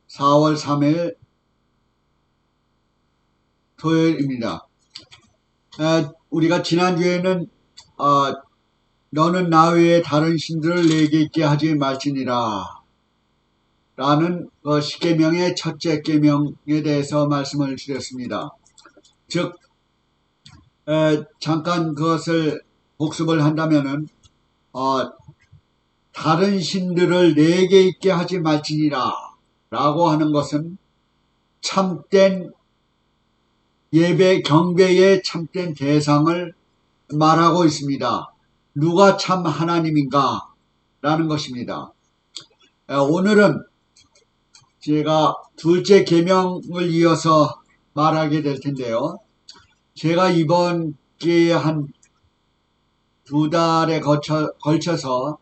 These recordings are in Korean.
4월 3일 토요일입니다. 우리가 지난주에는 너는 나 외에 다른 신들을 내게 있게 하지 말지니라 라는 십계명의 첫째 계명에 대해서 말씀을 드렸습니다. 즉 잠깐 그것을 복습을 한다면은 다른 신들을 내게 있게 하지 말지니라 라고 하는 것은 참된 예배 경배의 참된 대상을 말하고 있습니다. 누가 참 하나님인가 라는 것입니다. 오늘은 제가 둘째 계명을 이어서 말하게 될 텐데요. 제가 이번 기회에 한 2달에 걸쳐서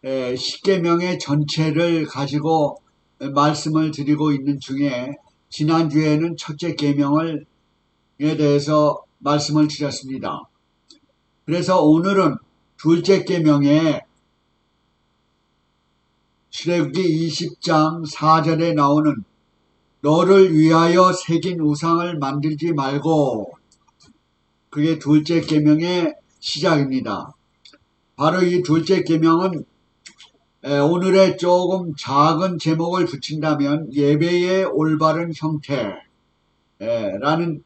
십계명의 전체를 가지고 말씀을 드리고 있는 중에 지난주에는 첫째 계명에 대해서 말씀을 드렸습니다. 그래서 오늘은 둘째 계명에 출애굽기 20장 4절에 나오는 너를 위하여 새긴 우상을 만들지 말고, 그게 둘째 계명의 시작입니다. 바로 이 둘째 계명은 오늘의 조금 작은 제목을 붙인다면 예배의 올바른 형태라는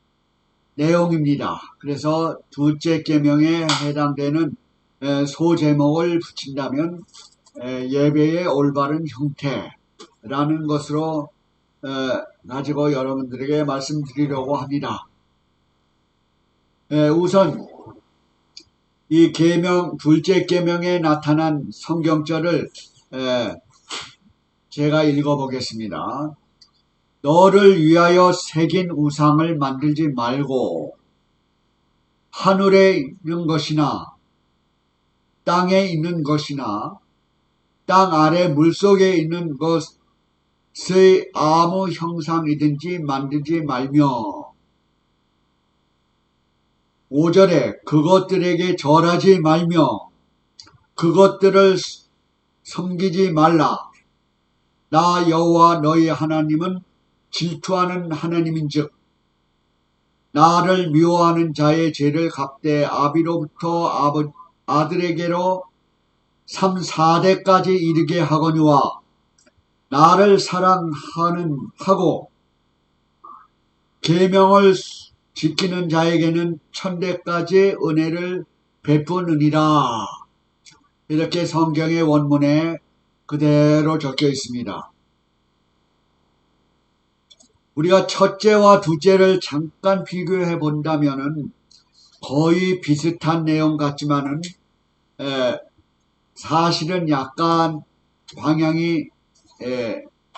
내용입니다. 그래서 둘째 계명에 해당되는 소제목을 붙인다면 예배의 올바른 형태라는 것으로 가지고 여러분들에게 말씀드리려고 합니다. 우선 이 계명, 둘째 계명에 나타난 성경절을 제가 읽어보겠습니다. 너를 위하여 새긴 우상을 만들지 말고 하늘에 있는 것이나 땅에 있는 것이나 땅 아래 물속에 있는 것의 아무 형상이든지 만들지 말며 5절에 그것들에게 절하지 말며 그것들을 섬기지 말라. 나 여호와 너희 하나님은 질투하는 하나님인즉 나를 미워하는 자의 죄를 갚되 아비로부터 아들에게로 3, 4대까지 이르게 하거니와 나를 사랑하고 계명을 지키는 자에게는 1000대까지 은혜를 베푸느니라. 이렇게 성경의 원문에 그대로 적혀 있습니다. 우리가 첫째와 둘째를 잠깐 비교해 본다면은 거의 비슷한 내용 같지만은 사실은 약간 방향이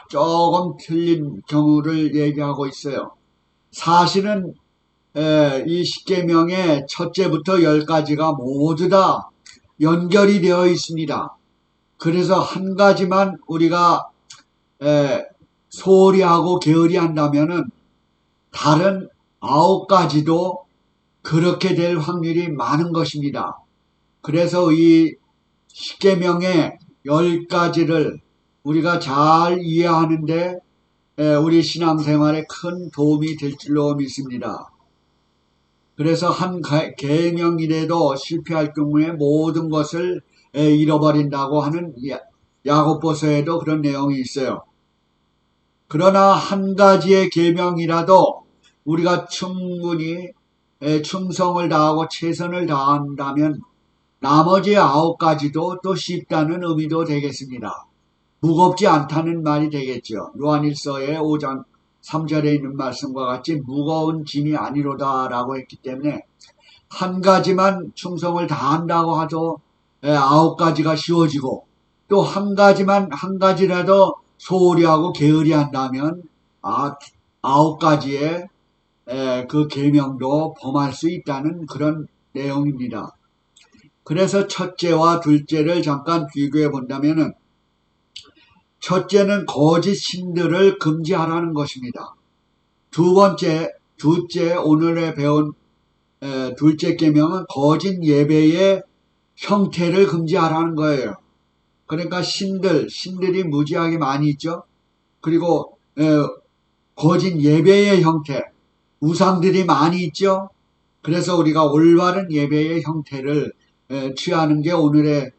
조금 틀린 경우를 얘기하고 있어요. 사실은 이 십계명의 첫째부터 10가지가 모두 다 연결이 되어 있습니다. 그래서 한 가지만 우리가 소홀히 하고 게으리 한다면은 다른 9가지도 그렇게 될 확률이 많은 것입니다. 그래서 이 십계명의 10가지를 우리가 잘 이해하는데 우리 신앙생활에 큰 도움이 될 줄로 믿습니다. 그래서 한 계명이라도 실패할 경우에 모든 것을 잃어버린다고 하는 야고보서에도 그런 내용이 있어요. 그러나 한 가지의 계명이라도 우리가 충분히 충성을 다하고 최선을 다한다면 나머지 9가지도 또 쉽다는 의미도 되겠습니다. 무겁지 않다는 말이 되겠죠. 요한일서의 5장 3절에 있는 말씀과 같이 무거운 짐이 아니로다 라고 했기 때문에 한 가지만 충성을 다한다고 해도 9가지가 쉬워지고 또 한 가지라도 소홀히 하고 게으리 한다면 9가지의 그 계명도 범할 수 있다는 그런 내용입니다. 그래서 첫째와 둘째를 잠깐 비교해 본다면은 첫째는 거짓 신들을 금지하라는 것입니다. 둘째 오늘에 배운 둘째 계명은 거짓 예배의 형태를 금지하라는 거예요. 그러니까 신들이 무지하게 많이 있죠. 그리고 거짓 예배의 형태, 우상들이 많이 있죠. 그래서 우리가 올바른 예배의 형태를 취하는 게 오늘의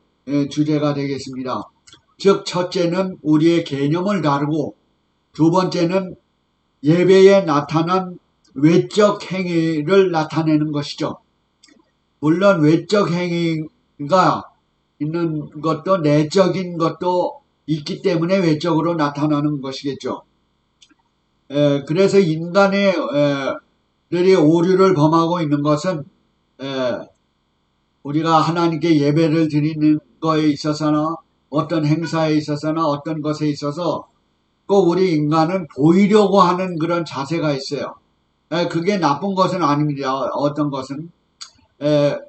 주제가 되겠습니다. 즉 첫째는 우리의 개념을 다루고, 두 번째는 예배에 나타난 외적 행위를 나타내는 것이죠. 물론 외적 행위가 있는 것도 내적인 것도 있기 때문에 외적으로 나타나는 것이겠죠. 그래서 인간들이 오류를 범하고 있는 것은 우리가 하나님께 예배를 드리는 거에 있어서나 어떤 행사에 있어서나 어떤 것에 있어서 꼭 우리 인간은 보이려고 하는 그런 자세가 있어요. 그게 나쁜 것은 아닙니다. 어떤 것은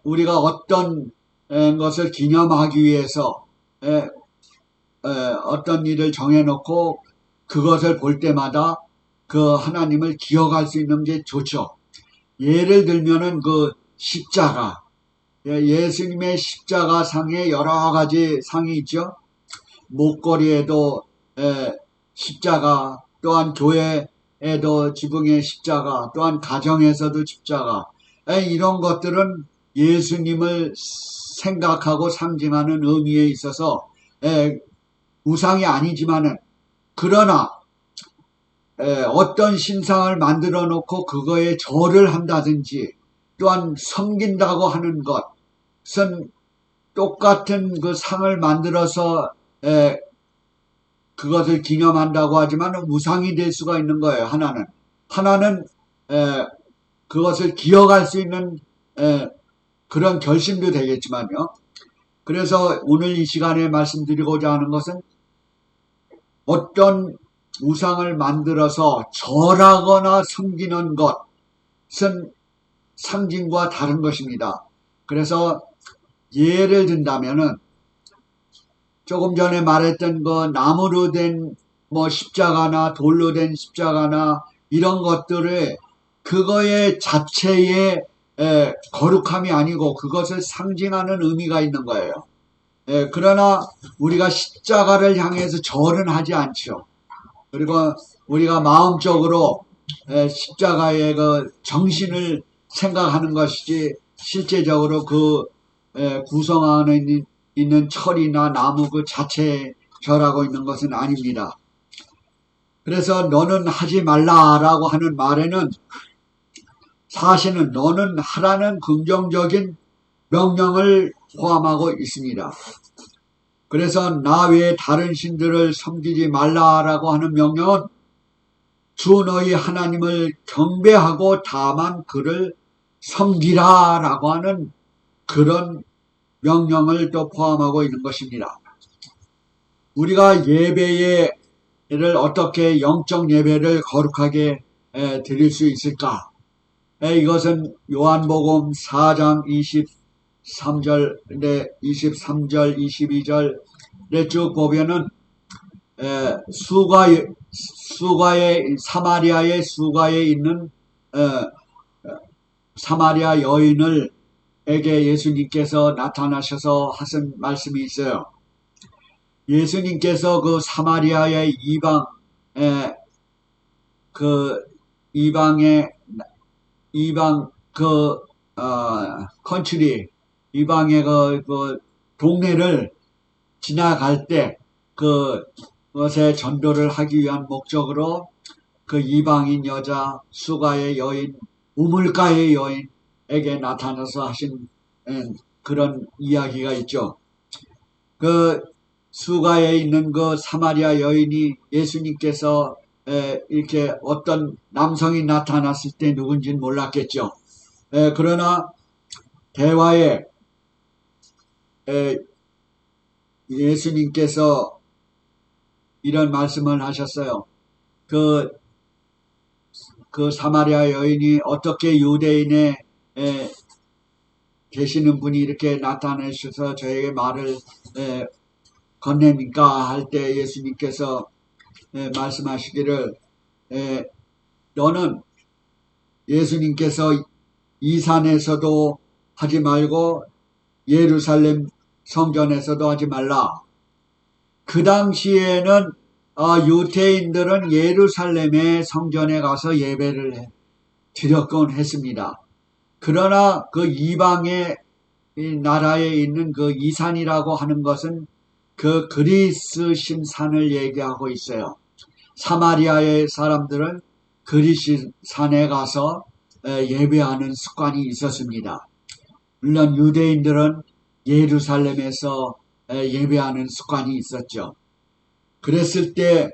우리가 어떤 것을 기념하기 위해서 어떤 일을 정해놓고 그것을 볼 때마다 그 하나님을 기억할 수 있는 게 좋죠. 예를 들면은 그 십자가, 예수님의 십자가 상에 여러 가지 상이 있죠. 목걸이에도 십자가, 또한 교회에도 지붕의 십자가, 또한 가정에서도 십자가, 이런 것들은 예수님을 생각하고 상징하는 의미에 있어서 우상이 아니지만은, 그러나 어떤 신상을 만들어 놓고 그거에 절을 한다든지 또한 섬긴다고 하는 것은 똑같은 그 상을 만들어서 그것을 기념한다고 하지만 우상이 될 수가 있는 거예요. 하나는 그것을 기억할 수 있는 그런 결심도 되겠지만요. 그래서 오늘 이 시간에 말씀드리고자 하는 것은 어떤 우상을 만들어서 절하거나 섬기는 것은 상징과 다른 것입니다. 그래서 예를 든다면은 조금 전에 말했던 그 나무로 된 뭐 십자가나 돌로 된 십자가나 이런 것들을 그거의 자체의 거룩함이 아니고 그것을 상징하는 의미가 있는 거예요. 그러나 우리가 십자가를 향해서 절은 하지 않죠. 그리고 우리가 마음적으로 십자가의 그 정신을 생각하는 것이지 실제적으로 그 구성 안에 있는 철이나 나무 그 자체에 절하고 있는 것은 아닙니다. 그래서 너는 하지 말라라고 하는 말에는 사실은 너는 하라는 긍정적인 명령을 포함하고 있습니다. 그래서 나 외에 다른 신들을 섬기지 말라라고 하는 명령은 주 너희 하나님을 경배하고 다만 그를 섬기라라고 하는 그런 명령을 또 포함하고 있는 것입니다. 우리가 예배를 어떻게 영적 예배를 거룩하게 드릴 수 있을까? 이것은 요한복음 4장 23절, 22절에 쭉 보면은 수가의 사마리아의 수가에 있는 사마리아 여인에게 예수님께서 나타나셔서 하신 말씀이 있어요. 예수님께서 그 사마리아의 컨트리, 이방의 그 동네를 지나갈 때 그것에 전도를 하기 위한 목적으로 그 이방인 여자, 수가의 여인, 우물가의 여인에게 나타나서 하신 그런 이야기가 있죠. 그 수가에 있는 그 사마리아 여인이 예수님께서 이렇게 어떤 남성이 나타났을 때 누군지는 몰랐겠죠. 그러나 대화에 예수님께서 이런 말씀을 하셨어요. 그 사마리아 여인이 어떻게 유대인에 계시는 분이 이렇게 나타나셔서 저에게 말을 건넵니까? 할 때 예수님께서 말씀하시기를 너는 예수님께서 이 산에서도 하지 말고 예루살렘 성전에서도 하지 말라. 그 당시에는 유대인들은 예루살렘의 성전에 가서 예배를 드렸곤 했습니다. 그러나 그 이방의 이 나라에 있는 그 이산이라고 하는 것은 그 그리스 신산을 얘기하고 있어요. 사마리아의 사람들은 그리스 산에 가서 예배하는 습관이 있었습니다. 물론 유대인들은 예루살렘에서 예배하는 습관이 있었죠. 그랬을 때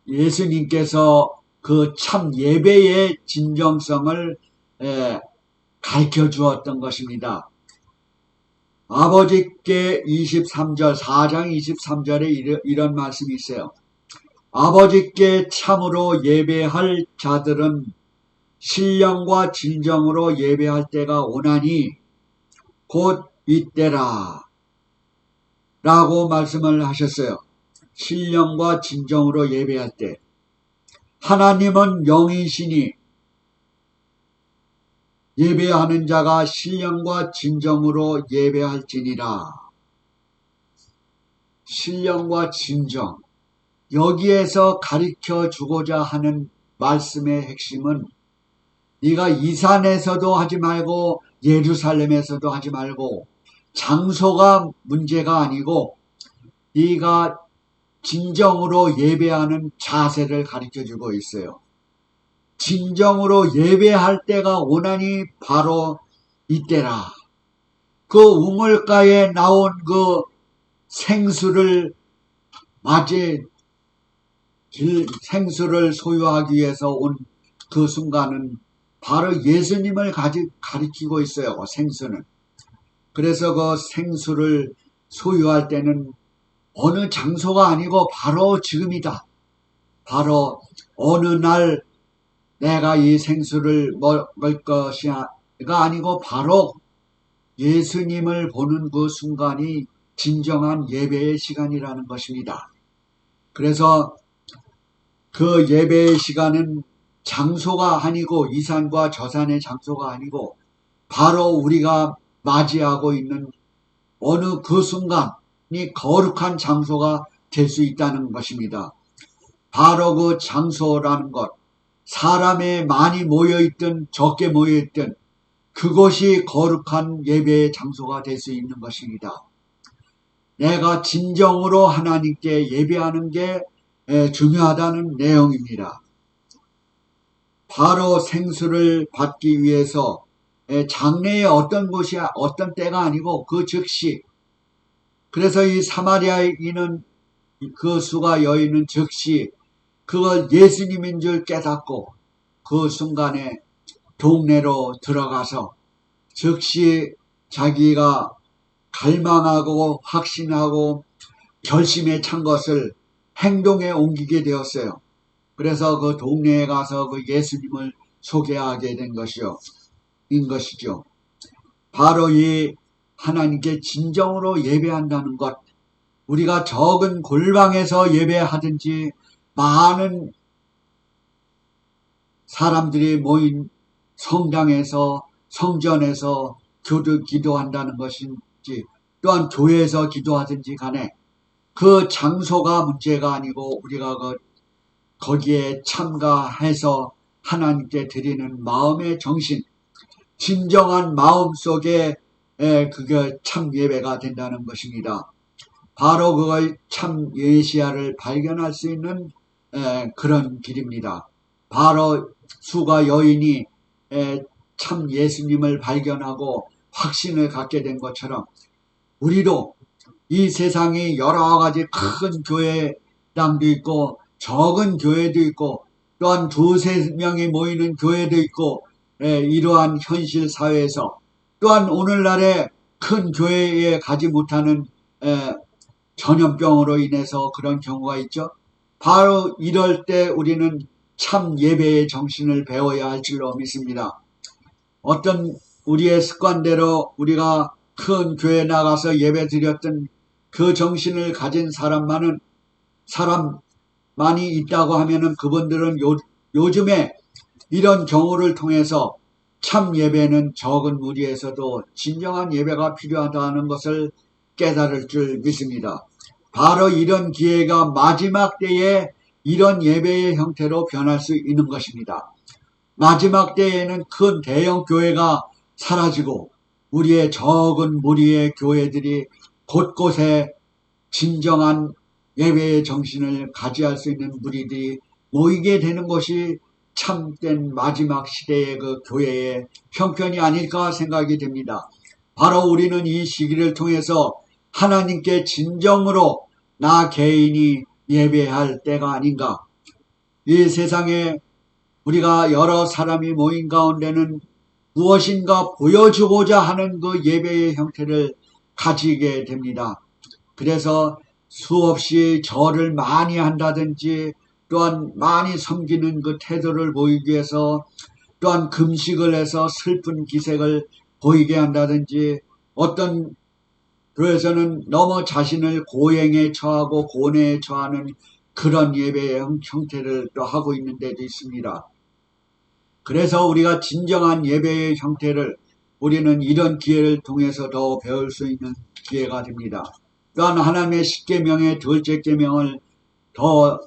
예수님께서 그 참 예배의 진정성을 가르쳐 주었던 것입니다. 아버지께 23절, 4장 23절에 이런 말씀이 있어요. 아버지께 참으로 예배할 자들은 신령과 진정으로 예배할 때가 오나니 곧 이때라 라고 말씀을 하셨어요. 신령과 진정으로 예배할 때. 하나님은 영이시니 예배하는 자가 신령과 진정으로 예배할지니라. 신령과 진정. 여기에서 가르쳐 주고자 하는 말씀의 핵심은 네가 이 산에서도 하지 말고 예루살렘에서도 하지 말고 장소가 문제가 아니고 네가 진정으로 예배하는 자세를 가르쳐 주고 있어요. 진정으로 예배할 때가 오나니 바로 이때라. 그 우물가에 나온 그 생수를 생수를 소유하기 위해서 온 그 순간은 바로 예수님을 가리키고 있어요. 그 생수는. 그래서 그 생수를 소유할 때는 어느 장소가 아니고 바로 지금이다. 바로 어느 날 내가 이 생수를 먹을 것이가 아니고 바로 예수님을 보는 그 순간이 진정한 예배의 시간이라는 것입니다. 그래서 그 예배의 시간은 장소가 아니고 이 산과 저 산의 장소가 아니고 바로 우리가 맞이하고 있는 어느 그 순간이 거룩한 장소가 될 수 있다는 것입니다. 바로 그 장소라는 것, 사람이 많이 모여있든 적게 모여있든 그것이 거룩한 예배의 장소가 될 수 있는 것입니다. 내가 진정으로 하나님께 예배하는 게 중요하다는 내용입니다. 바로 생수를 받기 위해서 장래의 어떤 곳이 어떤 때가 아니고 그 즉시, 그래서 이 사마리아인은 그 수가 여인은 즉시 그걸 예수님인 줄 깨닫고 그 순간에 동네로 들어가서 즉시 자기가 갈망하고 확신하고 결심에 찬 것을 행동에 옮기게 되었어요. 그래서 그 동네에 가서 그 예수님을 소개하게 된 것이죠. 바로 이 하나님께 진정으로 예배한다는 것, 우리가 적은 골방에서 예배하든지 많은 사람들이 모인 성당에서 성전에서 기도한다는 것인지 또한 교회에서 기도하든지 간에 그 장소가 문제가 아니고 우리가 거기에 참가해서 하나님께 드리는 마음의 정신, 진정한 마음 속에 그게 참 예배가 된다는 것입니다. 바로 그걸 참 예시야를 발견할 수 있는 그런 길입니다. 바로 수가 여인이 참 예수님을 발견하고 확신을 갖게 된 것처럼 우리도 이 세상에 여러 가지 큰 교회당도 있고 적은 교회도 있고 또한 두세 명이 모이는 교회도 있고 이러한 현실 사회에서 또한 오늘날의 큰 교회에 가지 못하는 전염병으로 인해서 그런 경우가 있죠. 바로 이럴 때 우리는 참 예배의 정신을 배워야 할 줄로 믿습니다. 어떤 우리의 습관대로 우리가 큰 교회에 나가서 예배 드렸던 그 정신을 가진 사람만이 있다고 하면은 그분들은 요즘에 이런 경우를 통해서 참 예배는 적은 무리에서도 진정한 예배가 필요하다는 것을 깨달을 줄 믿습니다. 바로 이런 기회가 마지막 때에 이런 예배의 형태로 변할 수 있는 것입니다. 마지막 때에는 큰 대형 교회가 사라지고 우리의 적은 무리의 교회들이 곳곳에 진정한 예배의 정신을 가지할 수 있는 무리들이 모이게 되는 것이 참된 마지막 시대의 그 교회의 형편이 아닐까 생각이 됩니다. 바로 우리는 이 시기를 통해서 하나님께 진정으로 나 개인이 예배할 때가 아닌가. 이 세상에 우리가 여러 사람이 모인 가운데는 무엇인가 보여주고자 하는 그 예배의 형태를 가지게 됩니다. 그래서 수없이 절을 많이 한다든지 또한 많이 섬기는 그 태도를 보이기 위해서 또한 금식을 해서 슬픈 기색을 보이게 한다든지 어떤 교회에서는 너무 자신을 고행에 처하고 고뇌에 처하는 그런 예배의 형태를 또 하고 있는 데도 있습니다. 그래서 우리가 진정한 예배의 형태를 우리는 이런 기회를 통해서 더 배울 수 있는 기회가 됩니다. 또한 하나님의 십계명의 둘째 계명을 더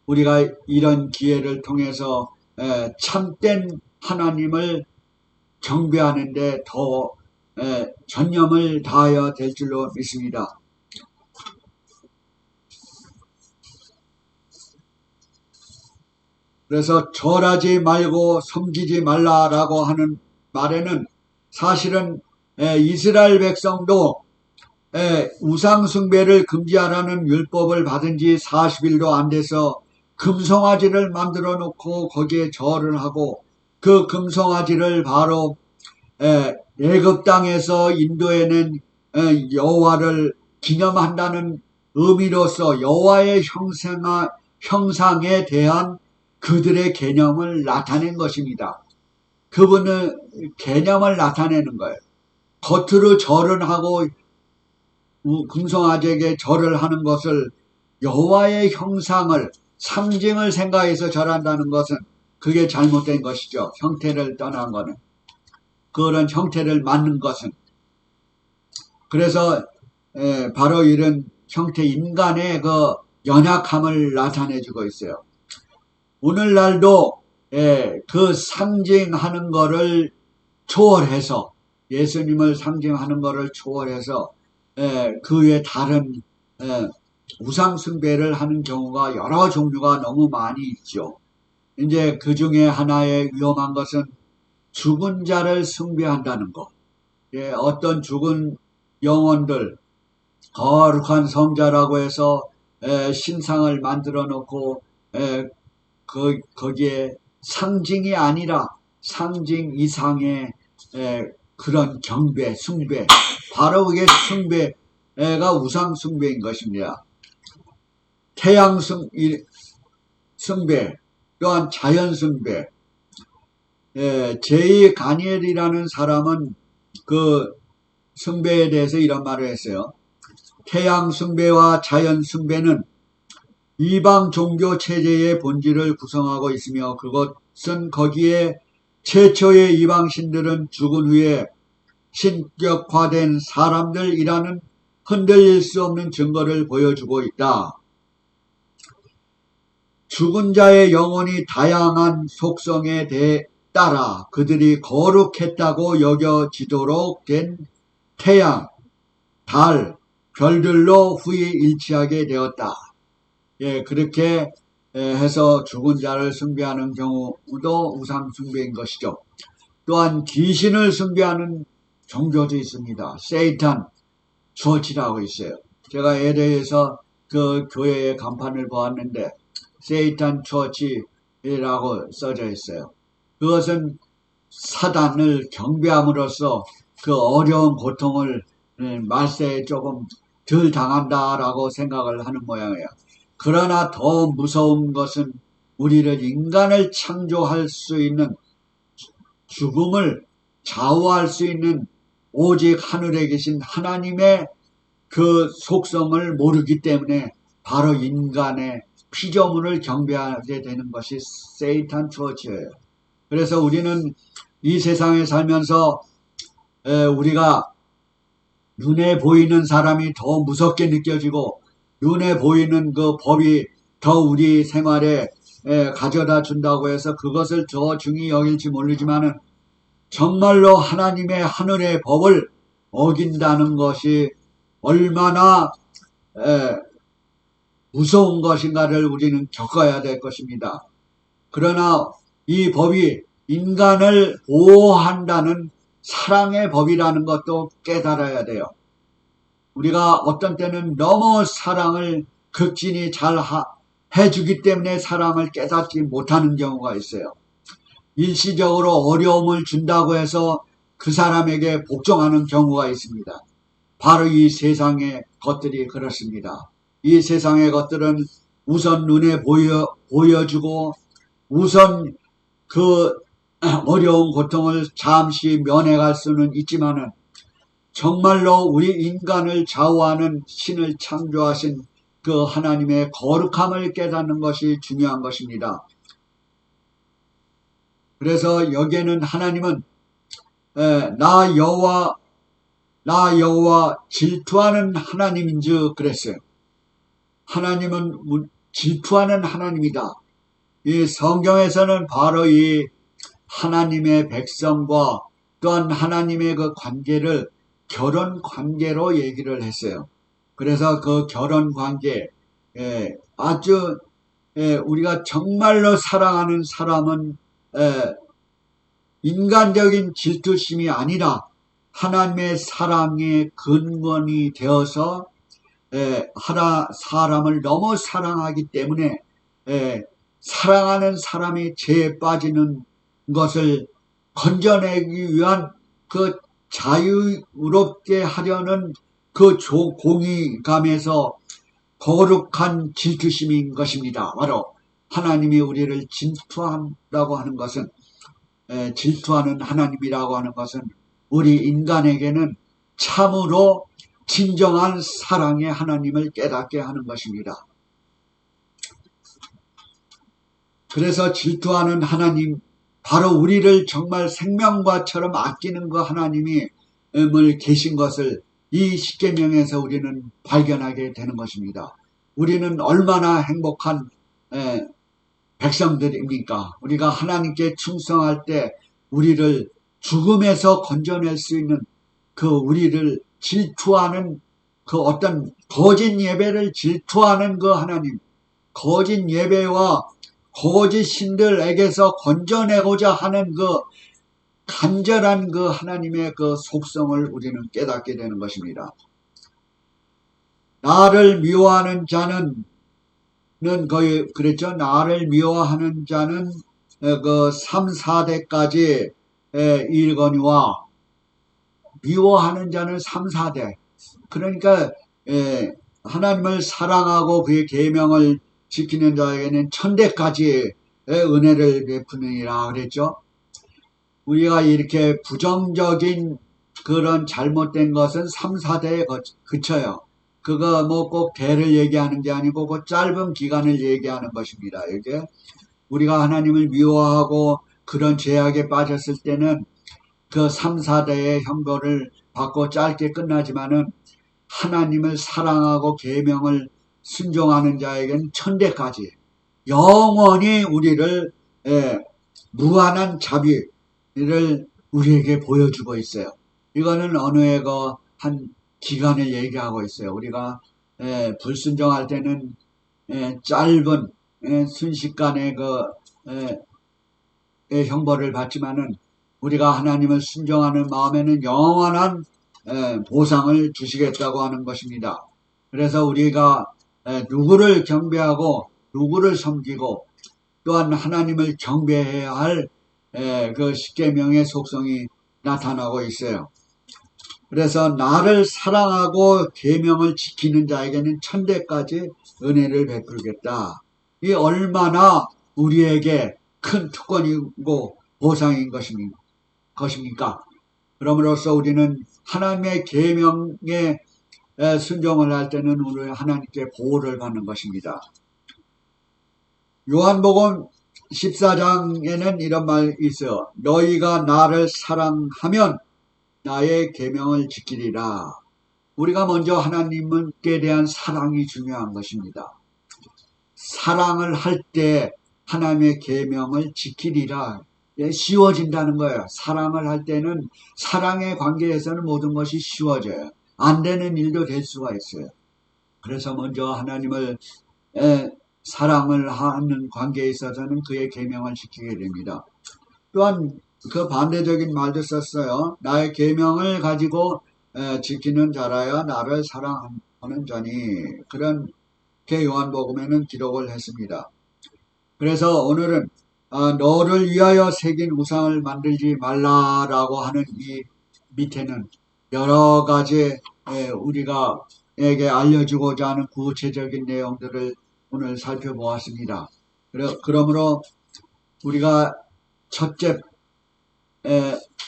우리가 이런 기회를 통해서 참된 하나님을 경배하는 데 더 전념을 다하여 될 줄로 믿습니다. 그래서 절하지 말고 섬기지 말라라고 하는 말에는 사실은 이스라엘 백성도 우상 숭배를 금지하라는 율법을 받은 지 40일도 안 돼서 금송아지를 만들어 놓고 거기에 절을 하고 그 금송아지를 바로 애굽 땅에서 인도해낸 여호와를 기념한다는 의미로서 여호와의 형상에 대한 그들의 개념을 나타낸 것입니다. 그분은 개념을 나타내는 거예요. 겉으로 절을 하고 금송아지에게 절을 하는 것을 여호와의 형상을 상징을 생각해서 절한다는 것은 그게 잘못된 것이죠. 형태를 떠난 거는. 그런 형태를 만든 것은. 그래서 바로 이런 형태 인간의 그 연약함을 나타내주고 있어요. 오늘날도 그 상징하는 거를 초월해서 예수님을 상징하는 거를 초월해서 그 외에 다른 우상 숭배를 하는 경우가 여러 종류가 너무 많이 있죠. 이제 그 중에 하나의 위험한 것은 죽은 자를 숭배한다는 것. 어떤 죽은 영혼들, 거룩한 성자라고 해서 신상을 만들어 놓고 거기에 상징이 아니라 상징 이상의 그런 경배, 숭배, 바로 그게 숭배가 우상 숭배인 것입니다. 태양 숭배, 또한 자연 숭배. 제이 가니엘이라는 사람은 그 숭배에 대해서 이런 말을 했어요. 태양 숭배와 자연 숭배는 이방 종교 체제의 본질을 구성하고 있으며 그것은 거기에 최초의 이방 신들은 죽은 후에 신격화된 사람들이라는 흔들릴 수 없는 증거를 보여주고 있다. 죽은 자의 영혼이 다양한 속성에 따라 그들이 거룩했다고 여겨지도록 된 태양, 달, 별들로 후에 일치하게 되었다. 그렇게 해서 죽은 자를 숭배하는 경우도 우상 숭배인 것이죠. 또한 귀신을 숭배하는 종교도 있습니다. 세이탄 처치라고 있어요. 제가 LA에서 그 교회의 간판을 보았는데 세이탄 처치라고 써져 있어요. 그것은 사단을 경배함으로써 그 어려운 고통을 말세에 조금 덜 당한다라고 생각을 하는 모양이에요. 그러나 더 무서운 것은 우리를 인간을 창조할 수 있는 죽음을 좌우할 수 있는 오직 하늘에 계신 하나님의 그 속성을 모르기 때문에 바로 인간의 피조물을 경배하게 되는 것이 세이탄 처치예요. 그래서 우리는 이 세상에 살면서 우리가 눈에 보이는 사람이 더 무섭게 느껴지고 눈에 보이는 그 법이 더 우리 생활에 가져다 준다고 해서 그것을 더 중히 여길지 모르지만은 정말로 하나님의 하늘의 법을 어긴다는 것이 얼마나 무서운 것인가를 우리는 겪어야 될 것입니다. 그러나 이 법이 인간을 보호한다는 사랑의 법이라는 것도 깨달아야 돼요. 우리가 어떤 때는 너무 사랑을 극진히 잘 해주기 때문에 사랑을 깨닫지 못하는 경우가 있어요. 일시적으로 어려움을 준다고 해서 그 사람에게 복종하는 경우가 있습니다. 바로 이 세상의 것들이 그렇습니다. 이 세상의 것들은 우선 눈에 보여주고 우선 그 어려운 고통을 잠시 면해갈 수는 있지만은 정말로 우리 인간을 좌우하는 신을 창조하신 그 하나님의 거룩함을 깨닫는 것이 중요한 것입니다. 그래서 여기에는 하나님은 나 여호와 질투하는 하나님인즉 그랬어요. 하나님은 질투하는 하나님이다. 이 성경에서는 바로 이 하나님의 백성과 또한 하나님의 그 관계를 결혼 관계로 얘기를 했어요. 그래서 그 결혼 관계 아주 우리가 정말로 사랑하는 사람은 인간적인 질투심이 아니라 하나님의 사랑의 근원이 되어서 사람을 너무 사랑하기 때문에 사랑하는 사람이 죄에 빠지는 것을 건져내기 위한 그 자유롭게 하려는 그 공의감에서 거룩한 질투심인 것입니다. 바로 하나님이 우리를 질투한다고 하는 것은 질투하는 하나님이라고 하는 것은 우리 인간에게는 참으로 진정한 사랑의 하나님을 깨닫게 하는 것입니다. 그래서 질투하는 하나님, 바로 우리를 정말 생명과처럼 아끼는 그 하나님이 계신 것을 이 십계명에서 우리는 발견하게 되는 것입니다. 우리는 얼마나 행복한 백성들입니까? 우리가 하나님께 충성할 때 우리를 죽음에서 건져낼 수 있는 그 우리를 질투하는 그 어떤 거짓 예배를 질투하는 그 하나님, 거짓 예배와 거짓 신들에게서 건져내고자 하는 그 간절한 그 하나님의 그 속성을 우리는 깨닫게 되는 것입니다. 나를 미워하는 자는 거의 그랬죠. 나를 미워하는 자는 그 3, 4대까지 일거니와 미워하는 자는 3, 4대. 그러니까 하나님을 사랑하고 그의 계명을 지키는 자에게는 1000대까지의 은혜를 베푸느니라 그랬죠. 우리가 이렇게 부정적인 그런 잘못된 것은 3, 4대에 그쳐요. 그거 뭐 꼭 대를 얘기하는 게 아니고 그 짧은 기간을 얘기하는 것입니다. 이게 우리가 하나님을 미워하고 그런 죄악에 빠졌을 때는 그 3, 4대의 형벌을 받고 짧게 끝나지만은 하나님을 사랑하고 계명을 순종하는 자에게는 1000대까지 영원히 우리를 무한한 자비를 우리에게 보여주고 있어요. 이거는 어느 한 기간을 얘기하고 있어요. 우리가 불순종할 때는 짧은 순식간의 형벌을 받지만은 우리가 하나님을 순종하는 마음에는 영원한 보상을 주시겠다고 하는 것입니다. 그래서 우리가 누구를 경배하고 누구를 섬기고 또한 하나님을 경배해야 할 그 십계명의 속성이 나타나고 있어요. 그래서 나를 사랑하고 계명을 지키는 자에게는 1000대까지 은혜를 베풀겠다. 이 얼마나 우리에게 큰 특권이고 보상인 것입니까? 그럼으로써 우리는 하나님의 계명에 순종을 할 때는 우리 하나님께 보호를 받는 것입니다. 요한복음 14장에는 이런 말이 있어요. 너희가 나를 사랑하면 나의 계명을 지키리라. 우리가 먼저 하나님께 대한 사랑이 중요한 것입니다. 사랑을 할 때 하나님의 계명을 지키리라. 쉬워진다는 거예요. 사랑을 할 때는 사랑의 관계에서는 모든 것이 쉬워져요. 안 되는 일도 될 수가 있어요. 그래서 먼저 하나님을 사랑을 하는 관계에 있어서는 그의 계명을 지키게 됩니다. 또한 그 반대적인 말도 썼어요. 나의 계명을 가지고 지키는 자라야 나를 사랑하는 자니. 그렇게 요한복음에는 기록을 했습니다. 그래서 오늘은 너를 위하여 새긴 우상을 만들지 말라라고 하는 이 밑에는 여러 가지 우리가에게 알려주고자 하는 구체적인 내용들을 오늘 살펴보았습니다. 그러므로 우리가 첫째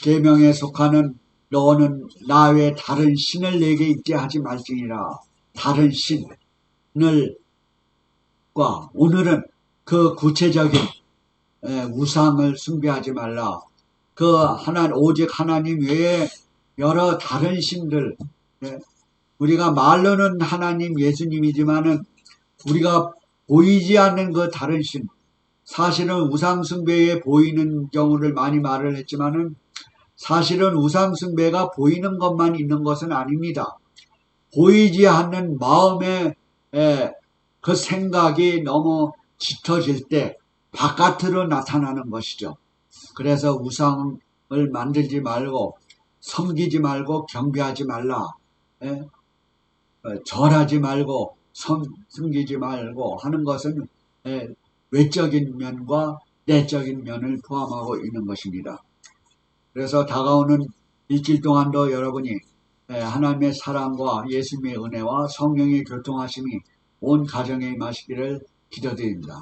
계명에 속하는 너는 나 외 다른 신을 내게 있게 하지 말지니라. 다른 신을 오늘은 그 구체적인 우상을 숭배하지 말라. 오직 하나님 외에 여러 다른 신들, 우리가 말로는 하나님 예수님이지만은 우리가 보이지 않는 그 다른 신, 사실은 우상숭배에 보이는 경우를 많이 말을 했지만은 사실은 우상숭배가 보이는 것만 있는 것은 아닙니다. 보이지 않는 마음의 그 생각이 너무 짙어질 때 바깥으로 나타나는 것이죠. 그래서 우상을 만들지 말고 섬기지 말고 경배하지 말라. 절하지 말고 섬기지 말고 하는 것은 외적인 면과 내적인 면을 포함하고 있는 것입니다. 그래서 다가오는 일주일 동안도 여러분이 하나님의 사랑과 예수님의 은혜와 성령의 교통하심이 온 가정에 임하시기를 기도드립니다.